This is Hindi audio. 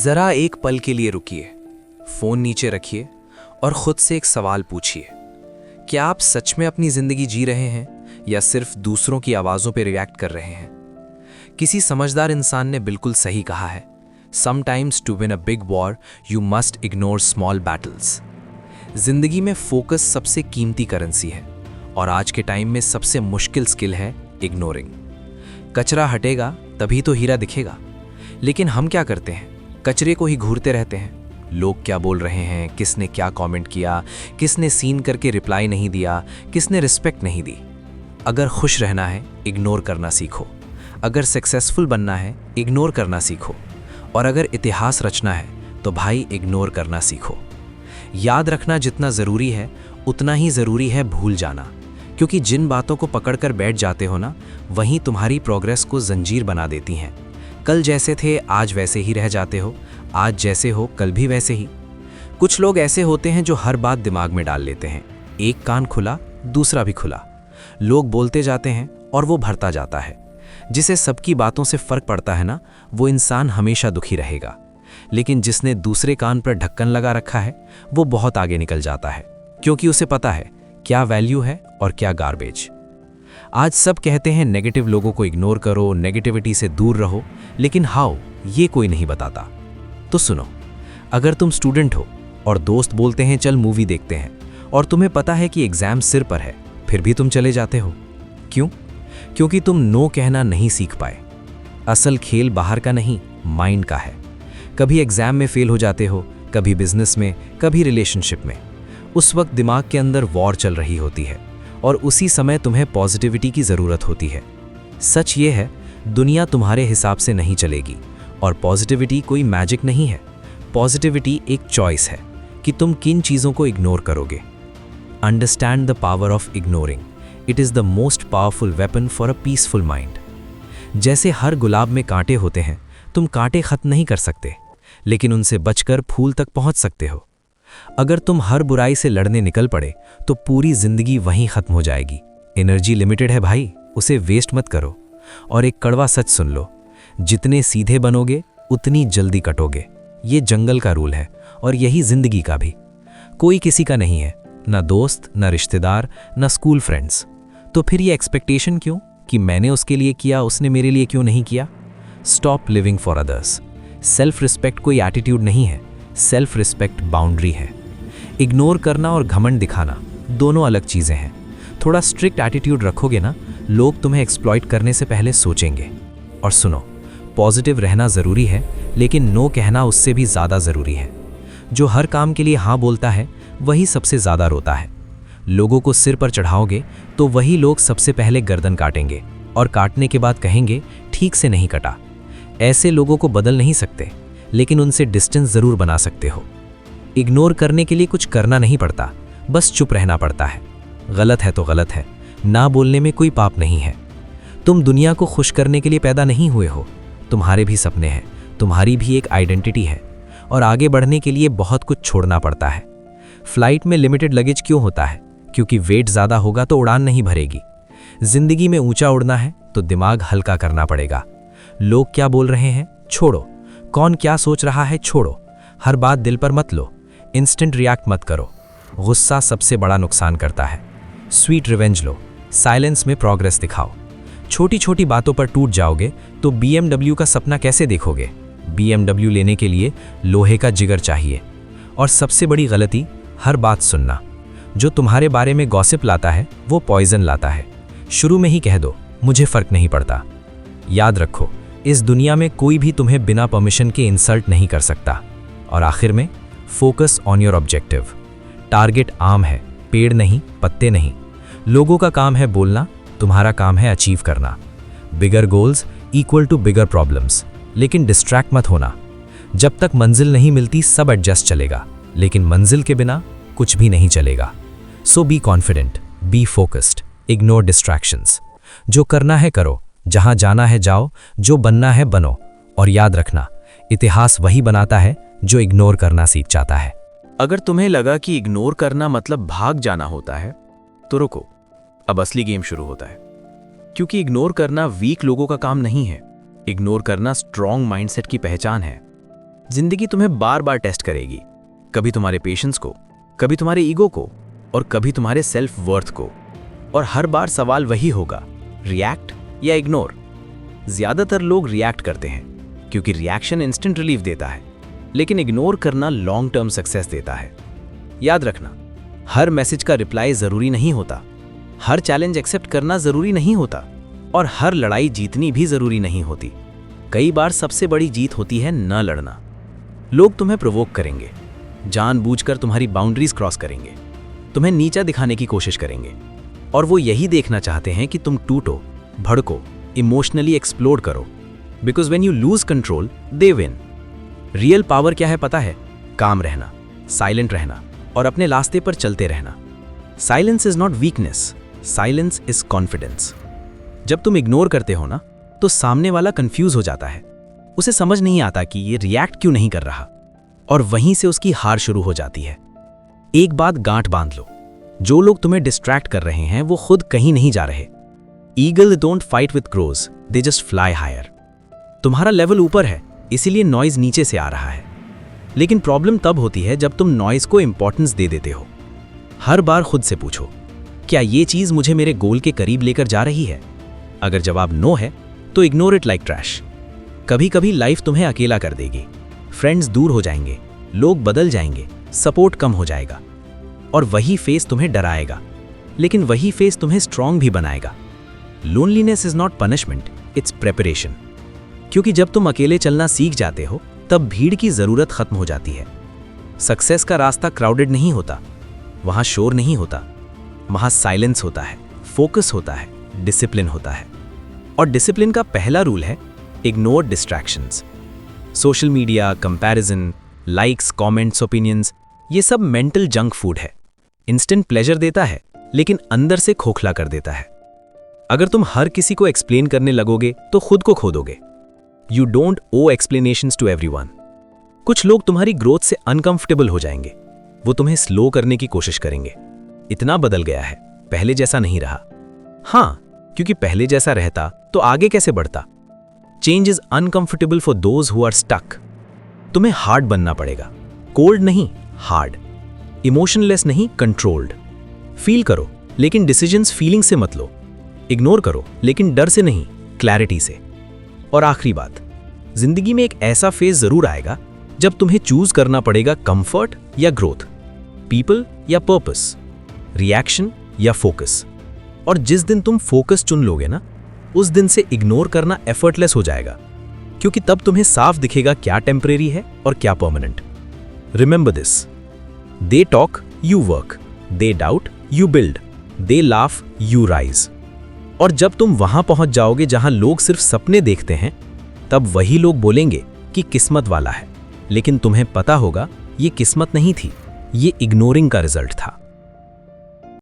जरा एक पल के लिए रुकिए, फोन नीचे रखिए और खुद से एक सवाल पूछिए। क्या आप सच में अपनी जिंदगी जी रहे हैं या सिर्फ दूसरों की आवाजों पर रिएक्ट कर रहे हैं? किसी समझदार इंसान ने बिल्कुल सही कहा है, sometimes to win a big war you must ignore small battles. जिंदगी में फोकस सबसे कीमती करेंसी है और आज के टाइम में सबसे मुश्किल स्किल है इग्नोरिंग। कचरा हटेगा तभी तो हीरा दिखेगा, लेकिन हम क्या करते हैं, कचरे को ही घूरते रहते हैं। लोग क्या बोल रहे हैं, किसने क्या कमेंट किया, किसने सीन करके रिप्लाई नहीं दिया, किसने रिस्पेक्ट नहीं दी। अगर खुश रहना है इग्नोर करना सीखो, अगर सक्सेसफुल बनना है इग्नोर करना सीखो, और अगर इतिहास रचना है तो भाई इग्नोर करना सीखो। याद रखना जितना ज़रूरी है उतना ही ज़रूरी है भूल जाना, क्योंकि जिन बातों को पकड़कर बैठ जाते हो ना, वहीं तुम्हारी प्रोग्रेस को जंजीर बना देती हैं। कल जैसे थे आज वैसे ही रह जाते हो, आज जैसे हो कल भी वैसे ही। कुछ लोग ऐसे होते हैं जो हर बात दिमाग में डाल लेते हैं, एक कान खुला दूसरा भी खुला। लोग बोलते जाते हैं और वो भरता जाता है। जिसे सबकी बातों से फर्क पड़ता है ना, वो इंसान हमेशा दुखी रहेगा। लेकिन जिसने दूसरे कान पर ढक्कन लगा रखा है वो बहुत आगे निकल जाता है, क्योंकि उसे पता है क्या वैल्यू है और क्या गार्बेज। आज सब कहते हैं नेगेटिव लोगों को इग्नोर करो, नेगेटिविटी से दूर रहो, लेकिन हाउ ये कोई नहीं बताता। तो सुनो, अगर तुम स्टूडेंट हो और दोस्त बोलते हैं चल मूवी देखते हैं, और तुम्हें पता है कि एग्जाम सिर पर है, फिर भी तुम चले जाते हो, क्यों? क्योंकि तुम नो कहना नहीं सीख पाए। असल खेल बाहर का नहीं, माइंड का है। कभी एग्जाम में फेल हो जाते हो, कभी बिजनेस में, कभी रिलेशनशिप में। उस वक्त दिमाग के अंदर वॉर चल रही होती है और उसी समय तुम्हें पॉजिटिविटी की ज़रूरत होती है। सच ये है, दुनिया तुम्हारे हिसाब से नहीं चलेगी और पॉजिटिविटी कोई मैजिक नहीं है। पॉजिटिविटी एक चॉइस है कि तुम किन चीज़ों को इग्नोर करोगे। Understand the power of ignoring, it is the most powerful weapon for a peaceful mind. जैसे हर गुलाब में कांटे होते हैं, तुम कांटे खत्म नहीं कर सकते, लेकिन उनसे बचकर फूल तक पहुंच सकते हो। अगर तुम हर बुराई से लड़ने निकल पड़े तो पूरी जिंदगी वहीं खत्म हो जाएगी। एनर्जी लिमिटेड है भाई, उसे वेस्ट मत करो। और एक कड़वा सच सुन लो, जितने सीधे बनोगे उतनी जल्दी कटोगे। ये जंगल का रूल है और यही जिंदगी का भी। कोई किसी का नहीं है, ना दोस्त, ना रिश्तेदार, ना स्कूल फ्रेंड्स। तो फिर ये एक्सपेक्टेशन क्यों कि मैंने उसके लिए किया, उसने मेरे लिए क्यों नहीं किया? Stop living for others. Self respect कोई एटीट्यूड नहीं है, सेल्फ रिस्पेक्ट बाउंड्री है। इग्नोर करना और घमंड दिखाना दोनों अलग चीज़ें हैं। थोड़ा स्ट्रिक्ट एटीट्यूड रखोगे ना, लोग तुम्हें एक्सप्लॉइट करने से पहले सोचेंगे। और सुनो, पॉजिटिव रहना ज़रूरी है, लेकिन नो कहना उससे भी ज़्यादा ज़रूरी है। जो हर काम के लिए हाँ बोलता है वही सबसे ज़्यादा रोता है। लोगों को सिर पर चढ़ाओगे तो वही लोग सबसे पहले गर्दन काटेंगे और काटने के बाद कहेंगे ठीक से नहीं कटा। ऐसे लोगों को बदल नहीं सकते, लेकिन उनसे डिस्टेंस ज़रूर बना सकते हो। इग्नोर करने के लिए कुछ करना नहीं पड़ता, बस चुप रहना पड़ता है। गलत है तो गलत है, ना बोलने में कोई पाप नहीं है। तुम दुनिया को खुश करने के लिए पैदा नहीं हुए हो। तुम्हारे भी सपने हैं, तुम्हारी भी एक आइडेंटिटी है, और आगे बढ़ने के लिए बहुत कुछ छोड़ना पड़ता है। फ्लाइट में लिमिटेड लगेज क्यों होता है? क्योंकि वेट ज़्यादा होगा तो उड़ान नहीं भरेगी। जिंदगी में ऊंचा उड़ना है तो दिमाग हल्का करना पड़ेगा। लोग क्या बोल रहे हैं छोड़ो, कौन क्या सोच रहा है छोड़ो। हर बात दिल पर मत लो, इंस्टेंट रिएक्ट मत करो। गुस्सा सबसे बड़ा नुकसान करता है। स्वीट रिवेंज लो, साइलेंस में प्रोग्रेस दिखाओ। छोटी छोटी बातों पर टूट जाओगे तो BMW का सपना कैसे देखोगे? BMW लेने के लिए लोहे का जिगर चाहिए। और सबसे बड़ी गलती, हर बात सुनना। जो तुम्हारे बारे में गॉसिप लाता है वो पॉइजन लाता है। शुरू में ही कह दो मुझे फर्क नहीं पड़ता। याद रखो, इस दुनिया में कोई भी तुम्हें बिना परमिशन के इंसल्ट नहीं कर सकता। और आखिर में, focus on your objective. Target आम है, पेड़ नहीं, पत्ते नहीं। लोगों का काम है बोलना, तुम्हारा काम है अचीव करना। Bigger goals equal to bigger problems. लेकिन डिस्ट्रैक्ट मत होना। जब तक मंजिल नहीं मिलती सब एडजस्ट चलेगा, लेकिन मंजिल के बिना कुछ भी नहीं चलेगा। So be confident, be focused, ignore distractions. जो करना है करो, जहां जाना है जाओ, जो बनना है बनो। और याद रखना, इतिहास वही बनाता है जो इग्नोर करना सीख जाता है। अगर तुम्हें लगा कि इग्नोर करना मतलब भाग जाना होता है, तो रुको, अब असली गेम शुरू होता है। क्योंकि इग्नोर करना वीक लोगों का काम नहीं है, इग्नोर करना स्ट्रॉन्ग माइंडसेट की पहचान है। जिंदगी तुम्हें बार बार टेस्ट करेगी, कभी तुम्हारे पेशेंस को, कभी तुम्हारे ईगो को और कभी तुम्हारे सेल्फ वर्थ को। और हर बार सवाल वही होगा, रिएक्ट या इग्नोर। ज्यादातर लोग रिएक्ट करते हैं क्योंकि रिएक्शन इंस्टेंट रिलीफ देता है, लेकिन इग्नोर करना लॉन्ग टर्म सक्सेस देता है। याद रखना, हर मैसेज का रिप्लाई जरूरी नहीं होता, हर चैलेंज एक्सेप्ट करना जरूरी नहीं होता और हर लड़ाई जीतनी भी जरूरी नहीं होती। कई बार सबसे बड़ी जीत होती है न लड़ना। लोग तुम्हें प्रोवोक करेंगे, जानबूझकर तुम्हारी बाउंड्रीज क्रॉस करेंगे, तुम्हें नीचा दिखाने की कोशिश करेंगे और वो यही देखना चाहते हैं कि तुम टूटो, भड़को, इमोशनली एक्सप्लोड करो। Because when you lose control they win. Real power क्या है पता है? काम रहना, साइलेंट रहना और अपने रास्ते पर चलते रहना। Silence is not weakness, silence is confidence. जब तुम इग्नोर करते हो ना, तो सामने वाला कंफ्यूज हो जाता है, उसे समझ नहीं आता कि ये रिएक्ट क्यों नहीं कर रहा और वहीं से उसकी हार शुरू हो जाती है। एक बात गांठ बांध लो, जो लोग तुम्हें डिस्ट्रैक्ट कर रहे हैं वो खुद कहीं नहीं जा रहे। Eagle don't fight with crows, they just fly higher. तुम्हारा लेवल ऊपर है, इसीलिए नॉइज नीचे से आ रहा है। लेकिन प्रॉब्लम तब होती है जब तुम नॉइज को इंपॉर्टेंस दे देते हो। हर बार खुद से पूछो, क्या ये चीज मुझे मेरे गोल के करीब लेकर जा रही है? अगर जवाब नो है तो इग्नोर इट लाइक ट्रैश। कभी कभी लाइफ तुम्हें अकेला कर देगी, फ्रेंड्स दूर हो जाएंगे, लोग बदल जाएंगे, सपोर्ट कम हो जाएगा और वही फेस तुम्हें डराएगा, लेकिन वही फेस तुम्हें स्ट्रांग भी बनाएगा। Loneliness is not punishment, it's preparation. क्योंकि जब तुम अकेले चलना सीख जाते हो तब भीड़ की जरूरत खत्म हो जाती है। सक्सेस का रास्ता क्राउडेड नहीं होता, वहां शोर नहीं होता, वहां साइलेंस होता है, फोकस होता है, डिसिप्लिन होता है। और डिसिप्लिन का पहला रूल है ignore distractions. Social media, comparison, likes, comments, opinions, ये सब मेंटल जंक फूड है। इंस्टेंट प्लेजर देता है लेकिन अंदर से खोखला कर देता है। अगर तुम हर किसी को एक्सप्लेन करने लगोगे तो खुद को खो दोगे। You don't owe explanations to everyone. कुछ लोग तुम्हारी ग्रोथ से अनकंफर्टेबल हो जाएंगे, वो तुम्हें स्लो करने की कोशिश करेंगे। इतना बदल गया है, पहले जैसा नहीं रहा। हाँ, क्योंकि पहले जैसा रहता तो आगे कैसे बढ़ता? Change is uncomfortable for those who are stuck. तुम्हें हार्ड बनना पड़ेगा, कोल्ड नहीं, हार्ड। इमोशनलेस नहीं, कंट्रोल्ड। फील करो लेकिन डिसीजंस फीलिंग से मत लो। इग्नोर करो लेकिन डर से नहीं, क्लैरिटी से। और आखिरी बात, जिंदगी में एक ऐसा फेज जरूर आएगा जब तुम्हें चूज करना पड़ेगा कंफर्ट या ग्रोथ, पीपल या पर्पस, रिएक्शन या फोकस। और जिस दिन तुम फोकस चुन लोगे ना, उस दिन से इग्नोर करना एफर्टलेस हो जाएगा, क्योंकि तब तुम्हें साफ दिखेगा क्या टेम्परेरी है और क्या permanent. Remember this, they talk you work, they doubt you build, they laugh you rise. और जब तुम वहां पहुंच जाओगे जहां लोग सिर्फ सपने देखते हैं, तब वही लोग बोलेंगे कि किस्मत वाला है, लेकिन तुम्हें पता होगा ये किस्मत नहीं थी, ये इग्नोरिंग का रिजल्ट था।